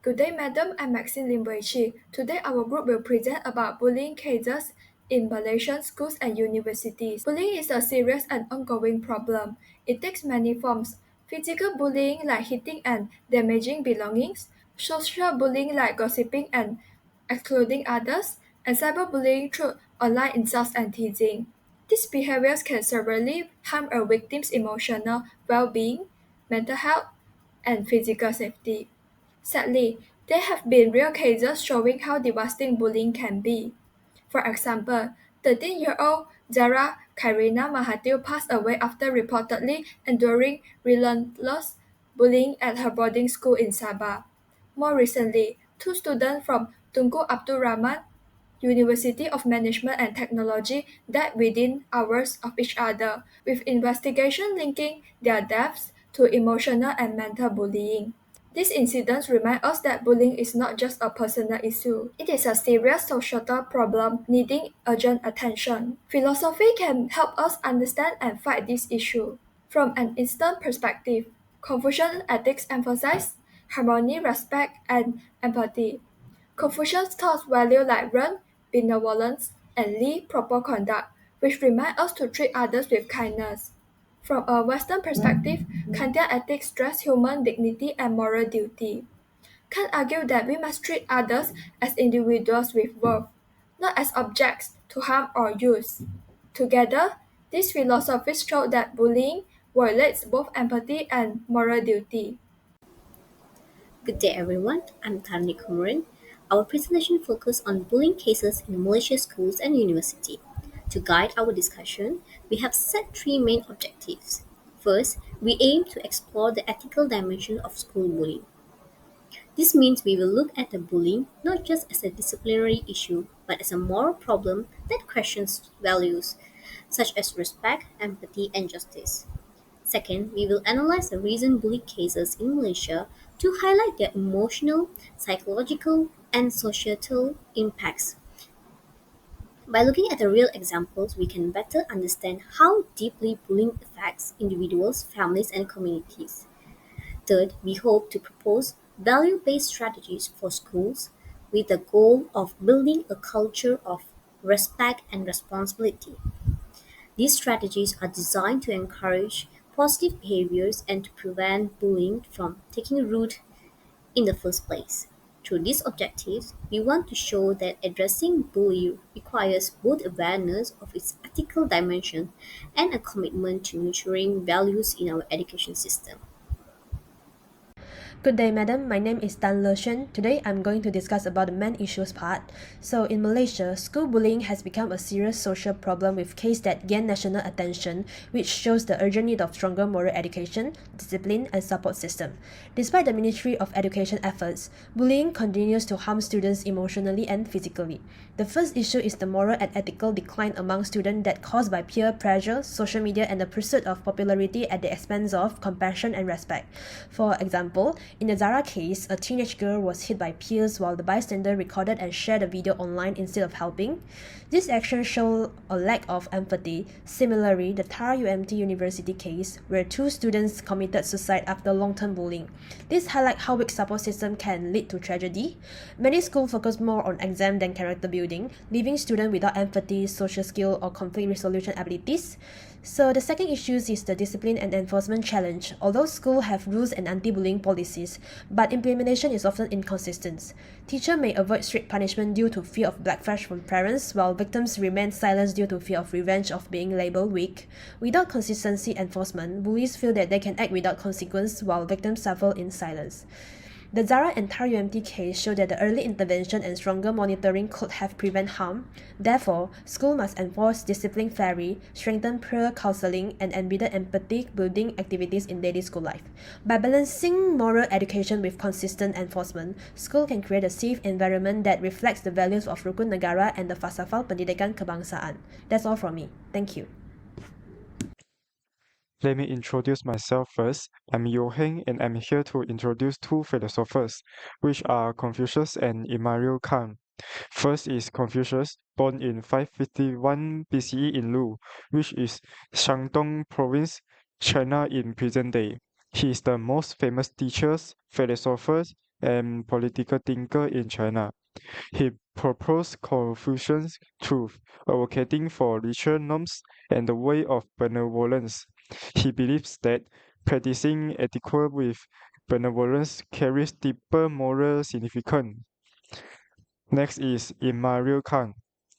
Good day, Madam. I'm Maxine Limbuichi. Today, our group will present about bullying cases in Malaysian schools and universities. Bullying is a serious and ongoing problem. It takes many forms. Physical bullying, like hitting and damaging belongings, social bullying, like gossiping and excluding others, and cyberbullying through online insults and teasing. These behaviors can severely harm a victim's emotional well being, mental health, and physical safety. Sadly, there have been real cases showing how devastating bullying can be. For example, 13-year-old Zara Kairina Mahathir passed away after reportedly enduring relentless bullying at her boarding school in Sabah. More recently, two students from Tunku Abdul Rahman University of Management and Technology died within hours of each other, with investigation linking their deaths to emotional and mental bullying. These incidents remind us that bullying is not just a personal issue. It is a serious societal problem needing urgent attention. Philosophy can help us understand and fight this issue. From an Eastern perspective, Confucian ethics emphasize harmony, respect, and empathy. Confucius taught values like Ren, benevolence, and Li, proper conduct, which remind us to treat others with kindness. From a Western perspective, Kantian ethics stress human dignity and moral duty. Kant argued that we must treat others as individuals with worth, not as objects to harm or use. Together, these philosophies show that bullying violates both empathy and moral duty. Good day everyone, I'm Tarni Kumaran. Our presentation focuses on bullying cases in Malaysia schools and university. To guide our discussion, we have set three main objectives. First, we aim to explore the ethical dimension of school bullying. This means we will look at the bullying not just as a disciplinary issue, but as a moral problem that questions values such as respect, empathy, and justice. Second, we will analyze the recent bully cases in Malaysia to highlight their emotional, psychological, and societal impacts. By looking at the real examples, we can better understand how deeply bullying affects individuals, families, and communities. Third, we hope to propose value-based strategies for schools with the goal of building a culture of respect and responsibility. These strategies are designed to encourage positive behaviors and to prevent bullying from taking root in the first place. Through these objectives, we want to show that addressing bullying requires both awareness of its ethical dimension and a commitment to nurturing values in our education system. Good day, madam. My name is Tan Le Shen. Today, I'm going to discuss about the main issues part. So, in Malaysia, school bullying has become a serious social problem with cases that gain national attention, which shows the urgent need of stronger moral education, discipline, and support system. Despite the Ministry of Education efforts, bullying continues to harm students emotionally and physically. The first issue is the moral and ethical decline among students that caused by peer pressure, social media, and the pursuit of popularity at the expense of compassion and respect. For example, in the Zara case, a teenage girl was hit by peers while the bystander recorded and shared the video online instead of helping. This action showed a lack of empathy. Similarly, the Tara UMT University case, where two students committed suicide after long-term bullying. This highlights how weak support system can lead to tragedy. Many schools focus more on exam than character building, leaving students without empathy, social skill, or conflict resolution abilities. So the second issue is the discipline and enforcement challenge. Although schools have rules and anti-bullying policies, but implementation is often inconsistent. Teachers may avoid strict punishment due to fear of backlash from parents, while victims remain silent due to fear of revenge of being labeled weak. Without consistency enforcement, bullies feel that they can act without consequence, while victims suffer in silence. The Zara and Tar UMT case show that the early intervention and stronger monitoring could have prevented harm. Therefore, schools must enforce discipline fairly, strengthen peer counseling, and embed empathy building activities in daily school life. By balancing moral education with consistent enforcement, school can create a safe environment that reflects the values of Rukun Negara and the Falsafah Pendidikan Kebangsaan. That's all from me. Thank you. Let me introduce myself first. I'm Yo Heng and I'm here to introduce two philosophers, which are Confucius and Immanuel Kant. First is Confucius, born in 551 BCE in Lu, which is Shandong province, China in present day. He is the most famous teacher, philosopher, and political thinker in China. He proposed Confucian's truth, advocating for richer norms and the way of benevolence. He believes that practicing ethical with benevolence carries deeper moral significance. Next is Immanuel Kant.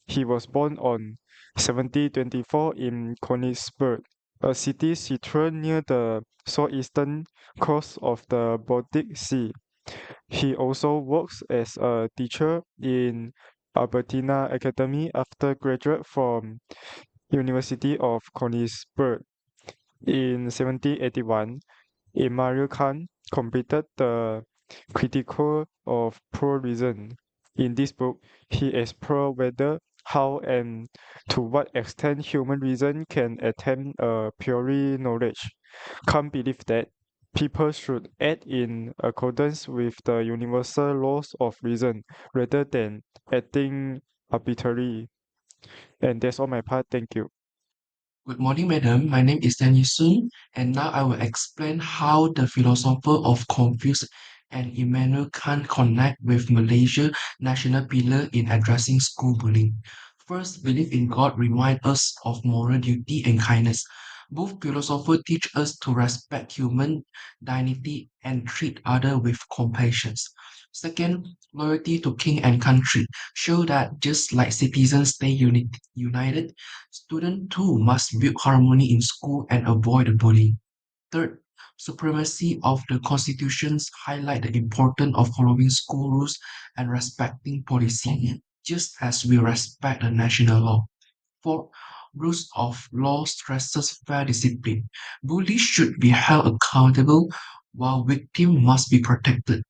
He was born on 1724 in Königsberg, a city situated near the southeastern coast of the Baltic Sea. He also works as a teacher in Albertina Academy after graduate from University of Königsberg. In 1781, Immanuel Kant completed the Critical of Pure Reason. In this book, he explored whether, how, and to what extent human reason can attain a purely knowledge. Kant believed that people should act in accordance with the universal laws of reason rather than acting arbitrarily. And that's all my part. Thank you. Good morning, madam. My name is Danny Sun, and now I will explain how the philosopher of Confucius and Immanuel Kant connect with Malaysia national pillar in addressing school bullying. First, belief in God reminds us of moral duty and kindness. Both philosophers teach us to respect human dignity and treat others with compassion. Second, loyalty to king and country show that just like citizens stay united, students too must build harmony in school and avoid bullying. Third, supremacy of the constitutions highlight the importance of following school rules and respecting policy, just as we respect the national law. Fourth, rules of law stresses fair discipline. Bullies should be held accountable while victims must be protected.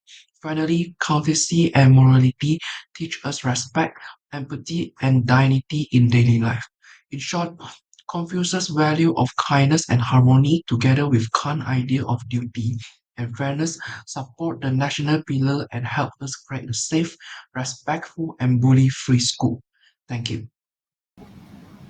Finally, courtesy and morality teach us respect, empathy, and dignity in daily life. In short, Confucius' value of kindness and harmony, together with Kant's idea of duty and fairness, support the national pillar and help us create a safe, respectful, and bully-free school. Thank you.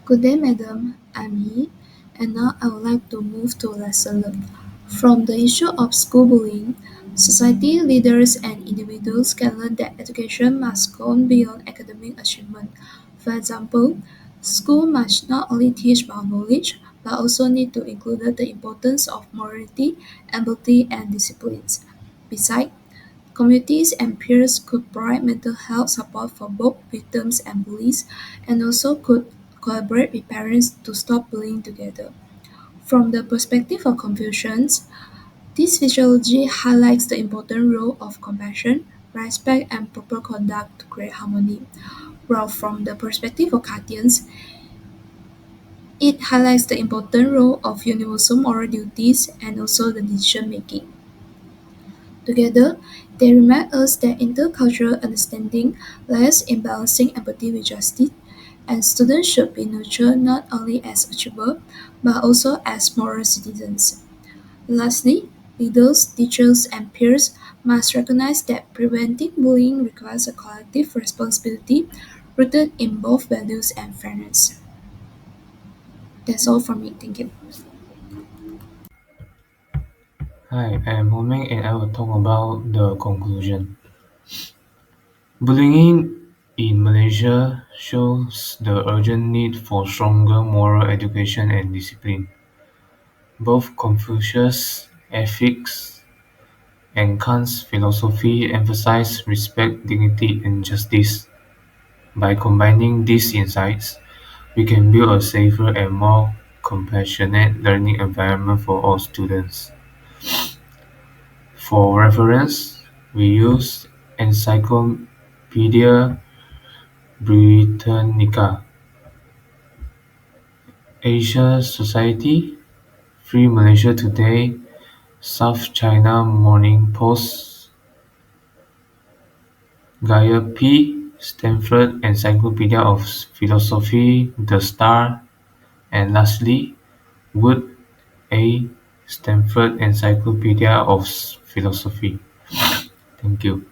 Good day, madam. I'm Yi, and now I would like to move to lesson learned. From the issue of school bullying, society leaders and individuals can learn that education must go beyond academic achievement. For example, school must not only teach about knowledge, but also need to include the importance of morality, empathy, and disciplines. Besides, communities and peers could provide mental health support for both victims and bullies, and also could collaborate with parents to stop bullying together. From the perspective of Confucians, this physiology highlights the important role of compassion, respect, and proper conduct to create harmony. While from the perspective of Kantians, it highlights the important role of universal moral duties and also the decision making. Together, they remind us that intercultural understanding lies in balancing empathy with justice, and students should be nurtured not only as achievers, but also as moral citizens. Lastly, leaders, teachers, and peers must recognize that preventing bullying requires a collective responsibility rooted in both values and fairness. That's all from me. Thank you. Hi, I'm Homing and I will talk about the conclusion. Bullying in Malaysia shows the urgent need for stronger moral education and discipline. Both Confucius' ethics and Kant's philosophy emphasize respect, dignity, and justice. By combining these insights, we can build a safer and more compassionate learning environment for all students. For reference, we use Encyclopedia Britannica, Asia Society, Free Malaysia Today, South China Morning Post, Gaia P. Stanford Encyclopedia of Philosophy, The Star, and lastly, Wood A. Stanford Encyclopedia of Philosophy. Thank you.